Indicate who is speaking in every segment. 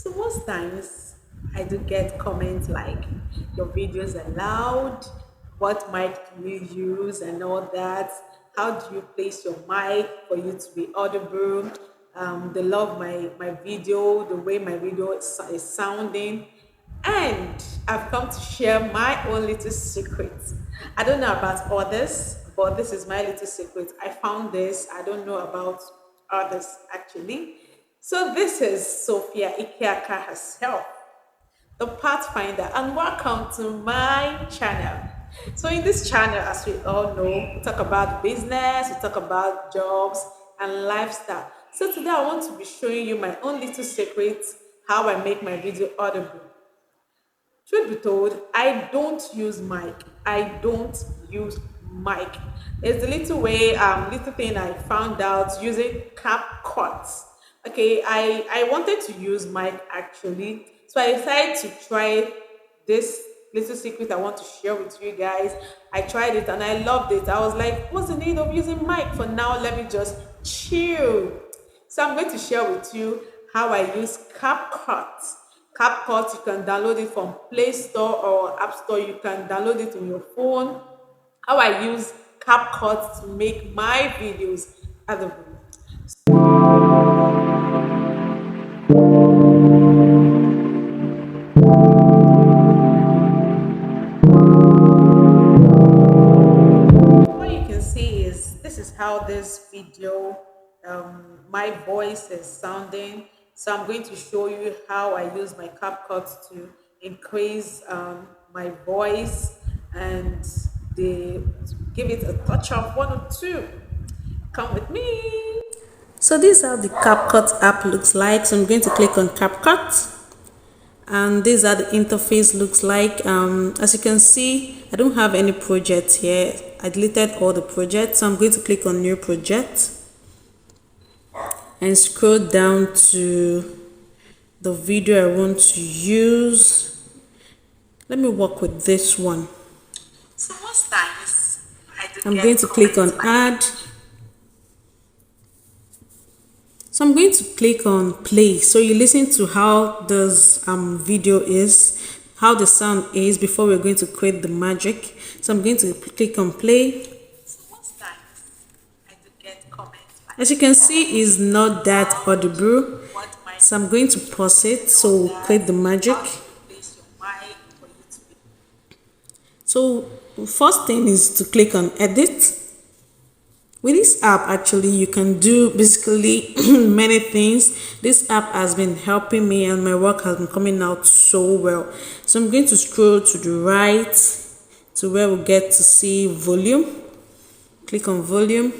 Speaker 1: So most times I do get comments like your videos are loud, what mic do you use and all that. How do you place your mic for you to be audible? They love my video, the way my video is sounding. And I've come to share my own little secret. I don't know about others, but this is my little secret. I found this. I don't know about others actually. So this is Sophia Ikeaka herself, the Pathfinder, and welcome to my channel. So in this channel, as we all know, we talk about business, we talk about jobs and lifestyle. So today I want to be showing you my own little secrets, how I make my video audible. Truth be told, I don't use mic. I don't use mic. There's a little way, little thing I found out using Capcut. Okay, I wanted to use mic actually, so I decided to try this little secret I want to share with you guys. I tried it and I loved it. I was like, what's the need of using mic for now? Let me just chill. So I'm going to share with you how I use CapCut. CapCut, you can download it from Play Store or App Store. You can download it on your phone. How I use CapCut to make my videos available. What you can see is this is how this video, my voice is sounding. So I'm going to show you how I use my CapCut to increase my voice and to give it a touch of one or two. Come with me. So this is how the CapCut app looks like. So I'm going to click on CapCut. And this is how the interface looks like. As you can see, I don't have any project here. I deleted all the projects, so I'm going to click on new project and scroll down to the video I want to use. Let me work with this one. So most times I'm going to click on add. So I'm going to click on play. So you listen to how this video is, how the sound is before we're going to create the magic. So I'm going to click on play. As you can see, it's not that audible. So I'm going to pause it so we'll create the magic. So first thing is to click on edit. With this app, actually, you can do basically many things. This app has been helping me and my work has been coming out so well. So I'm going to scroll to the right to where we get to see volume. Click on volume.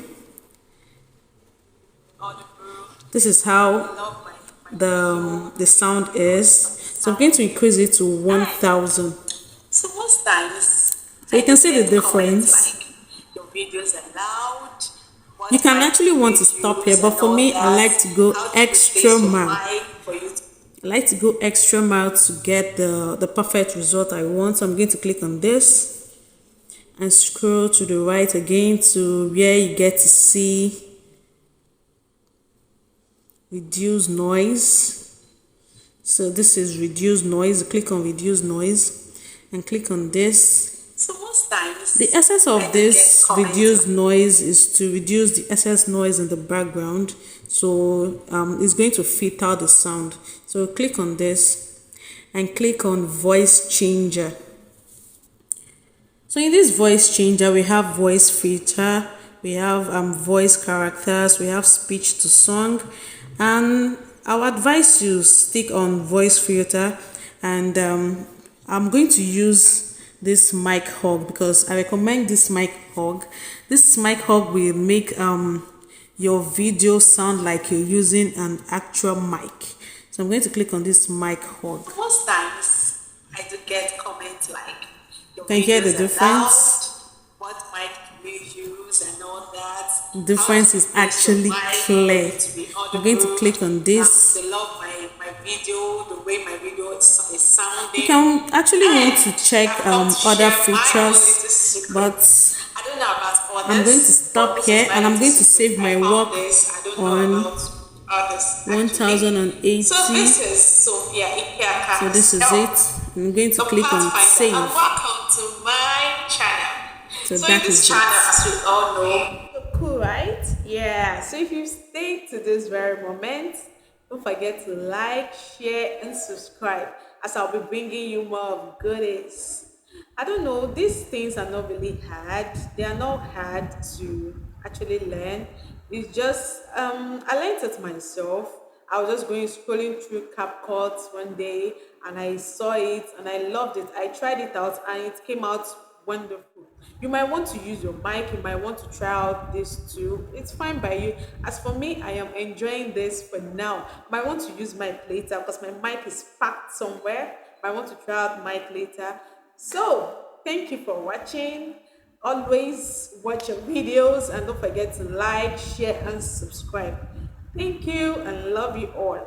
Speaker 1: This is how the sound is. So I'm going to increase it to 1000. So most times, so you can see the difference. Like, your videos are loud. You can actually want to stop here, but for me, I like to go extra mile. I like to go extra mile to get the perfect result I want. So I'm going to click on this and scroll to the right again to where you get to see reduce noise. So this is reduce noise. Click on reduce noise and click on this. So most times the essence of this reduce noise is to reduce the excess noise in the background. So it's going to filter the sound. So click on this and click on voice changer. So in this voice changer, we have voice filter, we have voice characters, we have speech to song, and I would advise you stick on voice filter. And I'm going to use this mic hug because I recommend this mic hug. This mic hug will make your video sound like you're using an actual mic. So I'm going to click on this mic hug. Most times I do get comments like, can you hear the difference? What mic do you use and all that? The difference is actually clear. I'm going to click on this. They love my video, the way my video is sounding. You can actually want to check other features, but I don't know about others. I'm going to stop here and I'm going to save my work on others actually. So
Speaker 2: 1080.
Speaker 1: this is Sophia Ipiaka
Speaker 2: So this is
Speaker 1: herself,
Speaker 2: it. I'm going to
Speaker 1: the
Speaker 2: click on
Speaker 1: Pathfinder, and
Speaker 2: save.
Speaker 1: welcome to my channel.
Speaker 2: So
Speaker 1: So in
Speaker 2: that
Speaker 1: this
Speaker 2: is
Speaker 1: channel,
Speaker 2: it.
Speaker 1: as we all know, cool, right? Yeah. So if you stay to this very moment, don't forget to like, share, and subscribe, as I'll be bringing you more of goodies. I don't know, these things are not really hard. They are not hard to actually learn. It's just I learned it myself. I was just going scrolling through Capcut one day and I saw it and I loved it. I tried it out and it came out wonderful. You might want to use your mic, you might want to try out this too. It's fine by you. As for me, I am enjoying this for now. Might want to use mic later because my mic is packed somewhere. Might want to try out mic later. So thank you for watching. Always watch your videos and don't forget to like, share, and subscribe. Thank you and love you all.